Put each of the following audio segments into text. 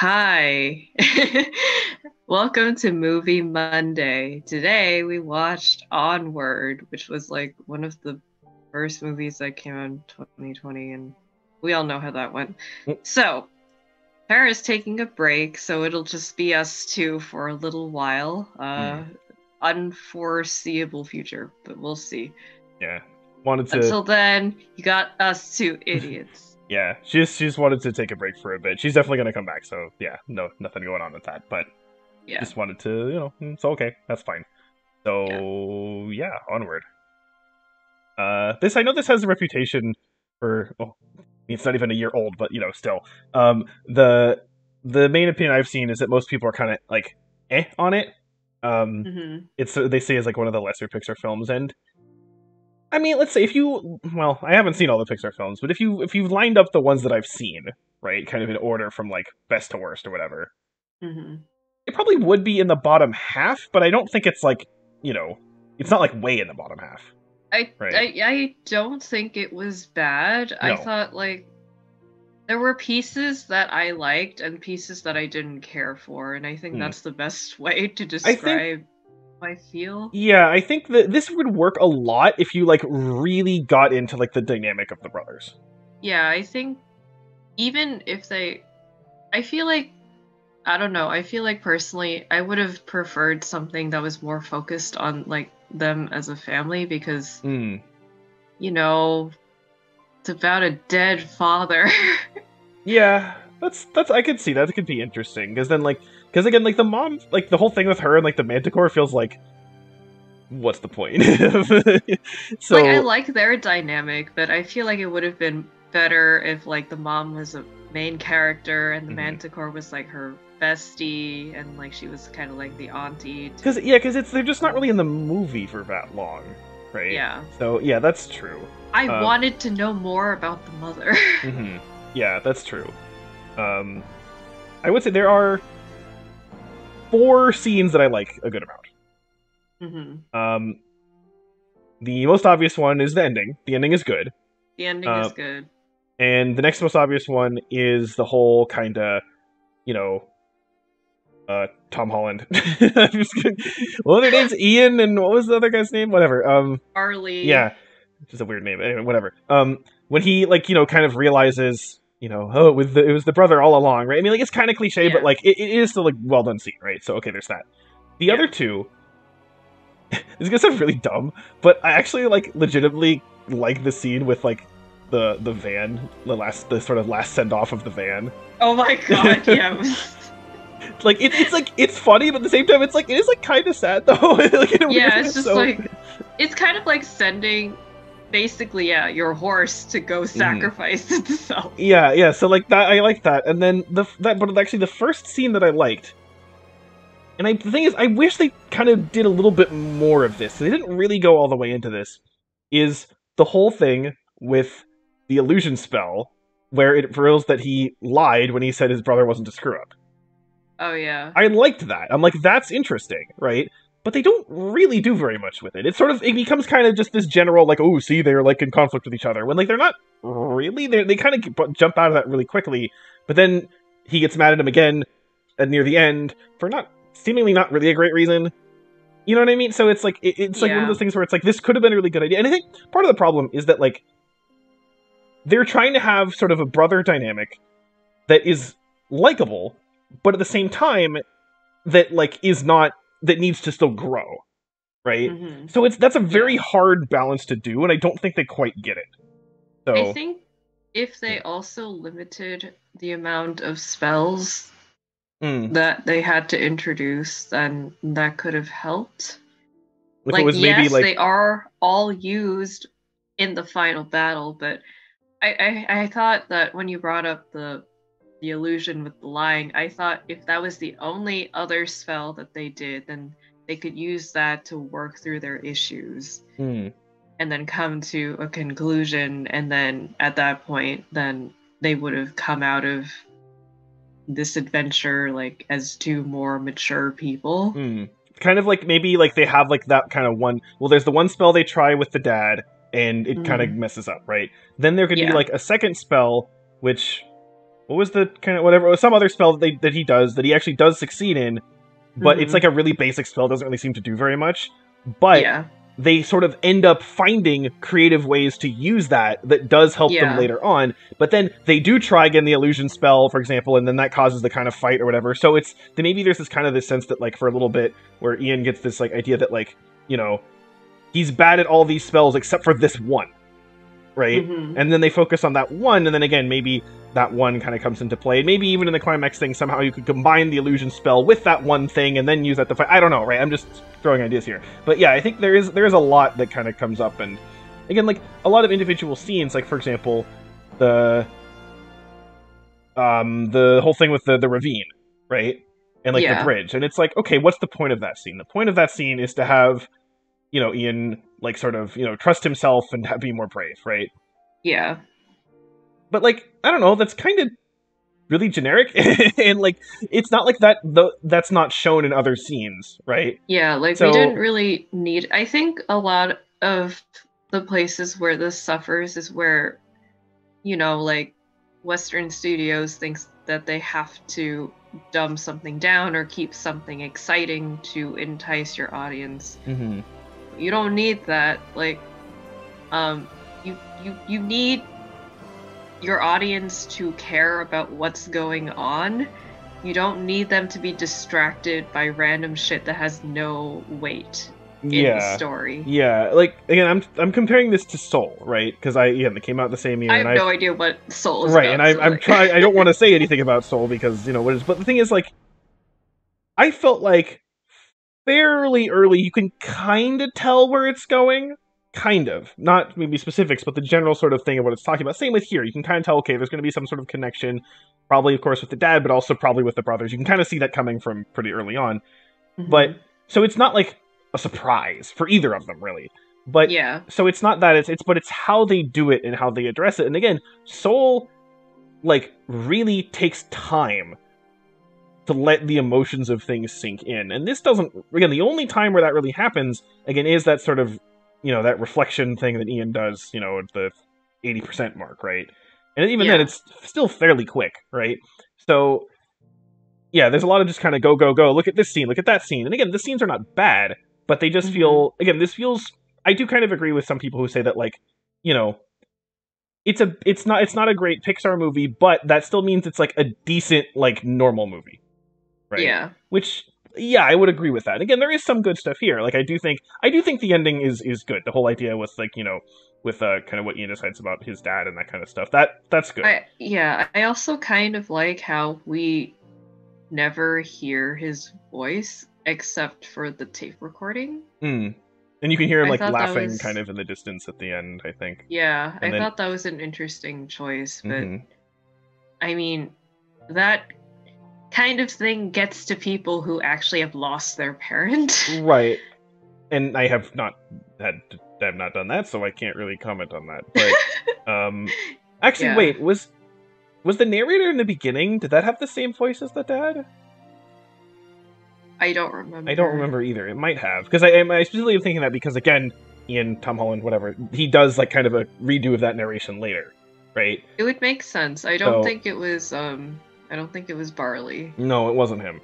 Hi. Welcome to Movie Monday. Today we watched Onward, which was like one of the first movies that came out in 2020, and we all know how that went. So, Tara's taking a break, so it'll just be us two for a little while. Mm, Unforeseeable future, but we'll see. yeah. Wanted to Until then, you got us two idiots. yeah, she's wanted to take a break for a bit. She's definitely gonna come back, so yeah, no nothing going on with that. But Yeah, just wanted to, it's okay. That's fine. yeah. So yeah, onward. This I know this has a reputation for it's not even a year old, but still. The main opinion I've seen is that most people are kind of like on it. It's they say is like one of the lesser Pixar films, and I mean, let's say well, I haven't seen all the Pixar films, but if you've lined up the ones that I've seen, right, kind of in order from like best to worst or whatever, hmm it probably would be in the bottom half, but I don't think it's like, it's not like way in the bottom half, I, right? I I don't think it was bad. I No. thought like there were pieces that I liked and pieces that I didn't care for, and I think Hmm. that's the best way to I think describe how I feel. yeah, I think that this would work a lot if you like really got into like the dynamic of the brothers. Yeah, I think even if they I feel like I don't know, I feel like personally I would have preferred something that was more focused on like them as a family because, Hmm. you know, it's about a dead father. Yeah, that's I could see that. It could be interesting because then because again like the mom like the whole thing with her and like the Manticore feels like what's the point? Like I So, like their dynamic, but I feel like it would have been better if like the mom was a main character and the Manticore was like her bestie and like she was kind of like the auntie because to yeah, because it's they're just not really in the movie for that long, right? yeah. So yeah, that's true. I Um, wanted to know more about the mother. hmm Yeah, that's true. Um, I would say there are four scenes that I like a good amount. hmm Um, the most obvious one is the ending. The ending is good. The ending Uh, is good. and the next most obvious one is the whole kind of you know Tom Holland. What were their names? Ian and what was the other guy's name? Whatever. Harley. Yeah, which is a weird name. Anyway, whatever. When he like kind of realizes oh it was the brother all along, right? I mean, like it's kind of cliche, but Yeah. like it is still like well done scene, right? So okay, there's that. The other Yeah. two, this is gonna sound really dumb, but I actually like legitimately like the scene with like the van, the sort of last send off of the van. Oh my god, yeah. Like it's like it's funny, but at the same time, it's like it is like kind of sad though, like in a weird Yeah, way. it's just So like it's kind of like sending basically, yeah, your horse to go mhm. sacrifice itself. Yeah. So like that, I like that, and then but actually the first scene that I liked, and the thing is, I wish they kind of did a little bit more of this. They didn't really go all the way into this. Is the whole thing with the illusion spell, where it reveals that he lied when he said his brother wasn't a screw up. Oh yeah. I liked that. I'm like, that's interesting, right? But they don't really do very much with it. It's sort of it becomes kind of just this general like, oh, see, they're like in conflict with each other when like they're not really. They kind of jump out of that really quickly. But then he gets mad at him again near the end for not seemingly not really a great reason. You know what I mean? So it's like it's like one of Yeah. those things where it's like this could have been a really good idea. And I think part of the problem is that like they're trying to have sort of a brother dynamic that is likable, but at the same time that like is not that needs to still grow, right? hmm So that's a very Yeah. hard balance to do, and I don't think they quite get it. I So think if they also limited the amount of spells mm. that they had to introduce, then that could have helped. If it Like, was maybe yes, like they are all used in the final battle, but I thought that when you brought up the illusion with the lying, I thought if that was the only other spell that they did, then they could use that to work through their issues mm. and then come to a conclusion. And then at that point, then they would have come out of this adventure like as two more mature people. Mm. Kind of like maybe like they have like that kind of one. Well, there's the one spell they try with the dad, and it kind of hmm messes up, right? Then there could be Yeah. like a second spell, which what was the kind of whatever, some other spell that he actually does succeed in, but it's like a really basic spell, doesn't really seem to do very much. But Yeah. they sort of end up finding creative ways to use that does help them later on. But then they do try again the illusion spell, for example, and then that causes the kind of fight or whatever. So it's then maybe there's this kind of this sense that like for a little bit where Ian gets this like idea that like, you know, he's bad at all these spells except for this one. Right? And then they focus on that one, and then again, maybe that one kind of comes into play. Maybe even in the climax thing, somehow you could combine the illusion spell with that one thing, and then use that to fight. I don't know, right? I'm just throwing ideas here. But yeah, I think there is a lot that kind of comes up, and again, like, a lot of individual scenes, like, for example, the whole thing with the ravine, right? And, like, the bridge. And it's like, okay, what's the point of that scene? The point of that scene is to have, you know, Ian, like, sort of, you know, trust himself and be more brave, right? Yeah. But, like, I don't know, that's kind of really generic. And, like, it's not like that, that's not shown in other scenes, right? Yeah, like, we didn't really need... I think a lot of the places where this suffers is where, you know, like, Western studios thinks that they have to dumb something down or keep something exciting to entice your audience. You don't need that. Like, you need your audience to care about what's going on. You don't need them to be distracted by random shit that has no weight in the story. Yeah, like, again, I'm comparing this to Soul, right? Because it came out the same year. I have no idea what Soul is right, about. And I'm trying. I don't want to say anything about Soul because, you know, what is. But the thing is, like, I felt like fairly early, you can kind of tell where it's going. Kind of. Not maybe specifics, but the general sort of thing of what it's talking about. Same with here. You can kind of tell, okay, there's going to be some sort of connection, probably, of course, with the dad, but also probably with the brothers. You can kind of see that coming from pretty early on. But, so it's not like a surprise for either of them, really. But, so it's not that, but it's how they do it and how they address it. And again, Soul, like, really takes time to let the emotions of things sink in. And this doesn't, again, the only time where that really happens, again, is that sort of, you know, that reflection thing that Ian does, you know, at the 80% mark, right? And even then, it's still fairly quick, right? So, yeah, there's a lot of just kind of go, go, go, look at this scene, look at that scene. And again, the scenes are not bad, but they just feel, again, this feels, I do kind of agree with some people who say that, like, you know, it's not a great Pixar movie, but that still means it's like a decent, like, normal movie. Right? Yeah. Which, yeah, I would agree with that. Again, there is some good stuff here. Like, I do think the ending is good. The whole idea with, like, you know, with kind of what Ian decides about his dad and that kind of stuff. That's good. I also kind of like how we never hear his voice except for the tape recording. And you can hear him, like, laughing kind of in the distance at the end, I think. Yeah, I thought that was an interesting choice, but I mean, that kind of thing gets to people who actually have lost their parent. Right. And I have not done that, so I can't really comment on that. But actually, wait, was the narrator in the beginning, did that have the same voice as the dad? I don't remember. I don't remember either. It might have, because I specifically am thinking that because, again, Ian, Tom Holland, whatever, he does like kind of a redo of that narration later, right? It would make sense. I don't think it was Barley. No, it wasn't him.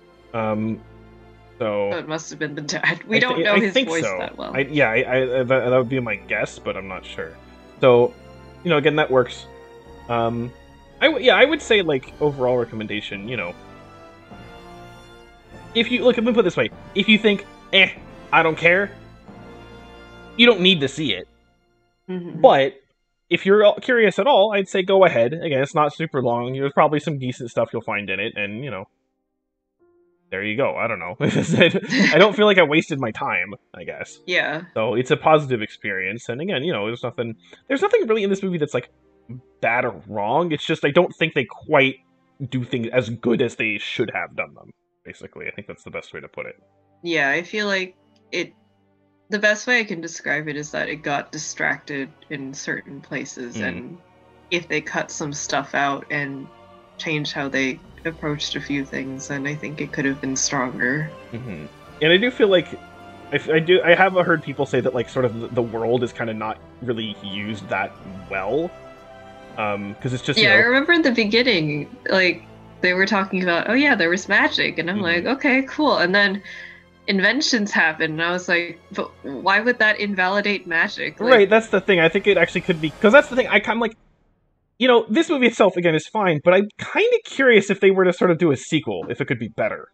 So it must have been the dad. We don't know his voice that well. That would be my guess, but I'm not sure. So, you know, again, that works. I would say, like, overall recommendation, you know, if you look, let me put it this way: if you think, I don't care, you don't need to see it. But if you're curious at all, I'd say go ahead. Again, it's not super long. There's probably some decent stuff you'll find in it, and, you know, there you go. I don't know. I don't feel like I wasted my time, I guess. Yeah. So it's a positive experience, and again, you know, there's nothing really in this movie that's, like, bad or wrong. It's just I don't think they quite do things as good as they should have done them, basically. I think that's the best way to put it. Yeah, I feel like the best way I can describe it is that it got distracted in certain places, and if they cut some stuff out and changed how they approached a few things, then I think it could have been stronger. And I do feel like I have heard people say that, like, sort of the world is kind of not really used that well. Because it's just, Yeah, I remember in the beginning, like, they were talking about, oh yeah, there was magic, and I'm like, okay, cool. And then inventions happened, and I was like, but why would that invalidate magic? Like, right, that's the thing. I think it actually could be, because that's the thing. I'm like, this movie itself, again, is fine, but I'm kind of curious if they were to sort of do a sequel, if it could be better.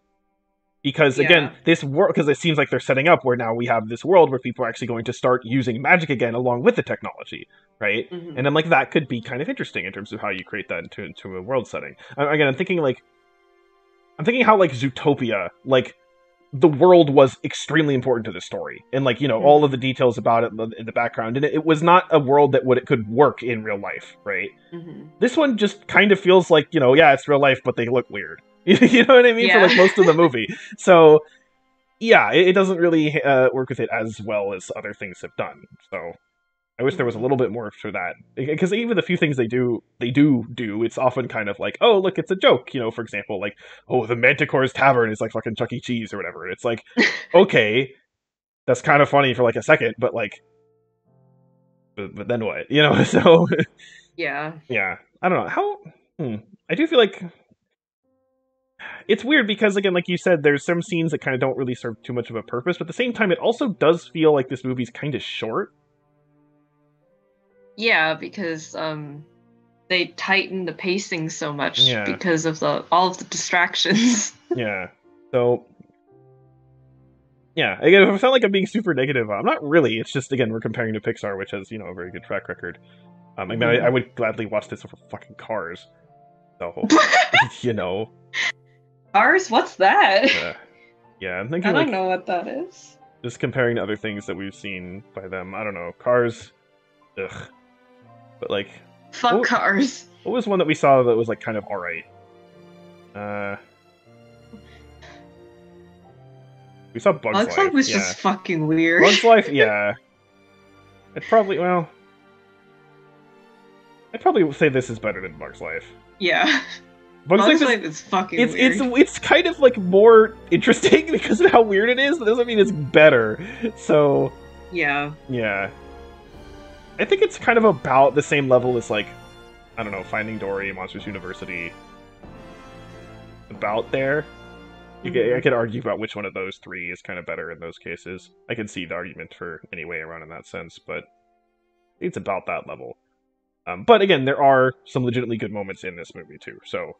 Because, again, this world, because it seems like they're setting up where now we have this world where people are actually going to start using magic again along with the technology, right? And I'm like, that could be kind of interesting in terms of how you create that into a world setting. Again, I'm thinking how, like, Zootopia, like, the world was extremely important to the story. And, like, all of the details about it in the background. And it was not a world that it could work in real life, right? This one just kind of feels like, yeah, it's real life, but they look weird. You know what I mean? For like most of the movie. So yeah, it doesn't really work with it as well as other things have done. So I wish there was a little bit more for that, because even the few things they do, it's often kind of like, oh, look, it's a joke. For example, like, oh, the Manticore's Tavern is like fucking Chuck E. Cheese or whatever. It's like, okay, that's kind of funny for like a second, but like, but then what? So yeah, I don't know how. I do feel like it's weird because, again, like you said, there's some scenes that kind of don't really serve too much of a purpose, but at the same time, it also does feel like this movie's kind of short. Yeah, because they tighten the pacing so much because of all of the distractions. Yeah. So yeah, again, if I sound like I'm being super negative, I'm not really. It's just, again, we're comparing to Pixar, which has, a very good track record. I mean, I would gladly watch this over fucking Cars. So, Cars? What's that? Yeah, I'm thinking, I don't know what that is. Just comparing to other things that we've seen by them. I don't know. Cars. Ugh. But, like... Fuck Cars. What was one that we saw that was, like, kind of alright? We saw Bugs Life. Bugs Life was just fucking weird. Bugs Life, yeah. I'd probably say this is better than Bugs Life. Yeah. Bugs Life is fucking weird. It's kind of, like, more interesting because of how weird it is, but doesn't mean it's better. So... Yeah. Yeah. I think it's kind of about the same level as, like, I don't know, Finding Dory, Monsters University. About there. I could argue about which one of those three is kind of better in those cases. I can see the argument for any way around in that sense, but it's about that level. But again, there are some legitimately good moments in this movie too, so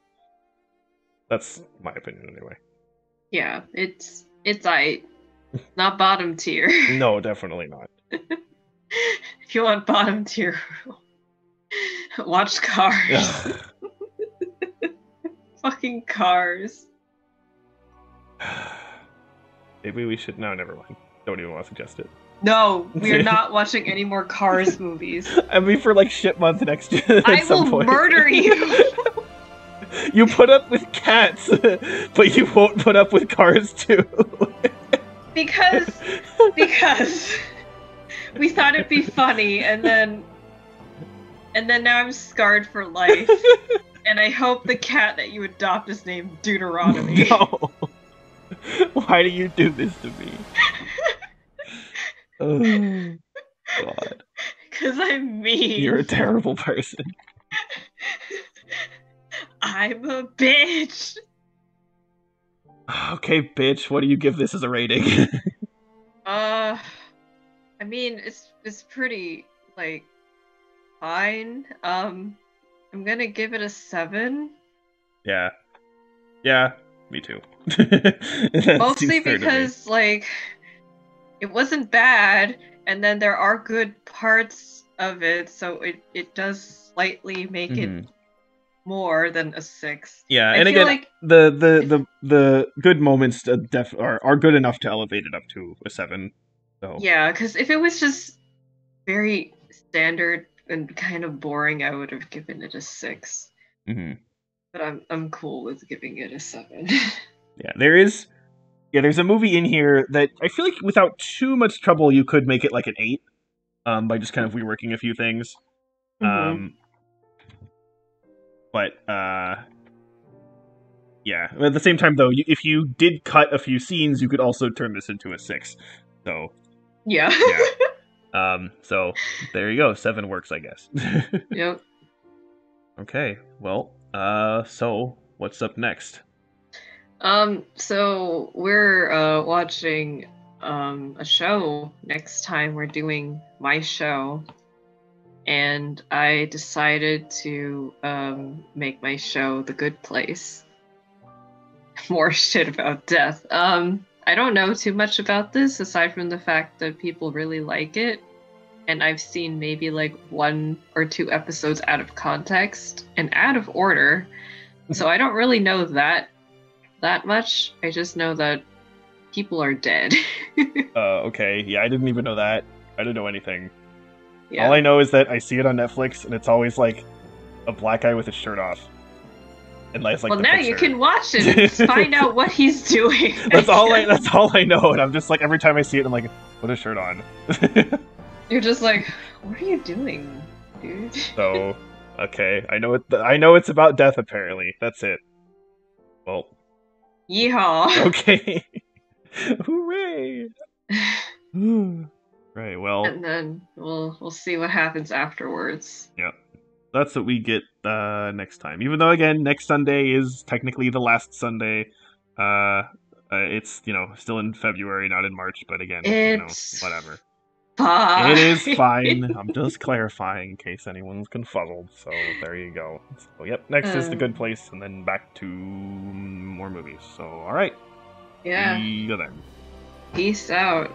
that's my opinion anyway. Yeah, it's not bottom tier. No, definitely not. If you want bottom tier, watch Cars. Fucking Cars. Maybe we should... No, never mind. Don't even want to suggest it. No, we are not watching any more Cars movies. I mean, for like shit month next year. I will murder you. You put up with cats, but you won't put up with Cars too. because we thought it'd be funny, and then now I'm scarred for life. And I hope the cat that you adopt is named Deuteronomy. No. Why do you do this to me? Oh, God. Because I'm mean. You're a terrible person. I'm a bitch. Okay, bitch, what do you give this as a rating? I mean, it's pretty, like, fine. I'm gonna give it a 7. Yeah. Yeah, me too. Mostly because, like, it wasn't bad, and then there are good parts of it, so it does slightly make it more than a 6. Yeah, and again, like the good moments are good enough to elevate it up to a 7. So yeah, because if it was just very standard and kind of boring, I would have given it a 6. But I'm cool with giving it a 7. Yeah, there's a movie in here that I feel like without too much trouble you could make it like an 8, by just kind of reworking a few things. But yeah, at the same time though, if you did cut a few scenes, you could also turn this into a 6. So yeah. So there you go. 7 works, I guess. Yep. Okay, well, so what's up next? So we're watching a show next time. We're doing my show, and I decided to make my show The Good Place. More shit about death. I don't know too much about this aside from the fact that people really like it, and I've seen maybe like 1 or 2 episodes out of context and out of order. So I don't really know that much. I just know that people are dead. Okay, yeah, I didn't even know that. I didn't know anything. Yeah. All I know is that I see it on Netflix, and it's always like a black guy with his shirt off, and that's like Well, the now picture. you can watch it and find out what he's doing. That's all I know, and I'm just like every time I see it, I'm like, put a shirt on. You're just like, what are you doing, dude? So, okay, I know it. I know it's about death. Apparently, that's it. Well, Yeehaw. okay, hooray! Right. Well, And then we'll see what happens afterwards. yeah, that's what we get next time. Even though, again, next Sunday is technically the last Sunday. It's still in February, not in March. But again, It's whatever. fine. It is fine. I'm just clarifying in case anyone's confuzzled. So there you go. So yep, next is The Good Place, and then back to more movies. So all right, Yeah. see you then. Peace out.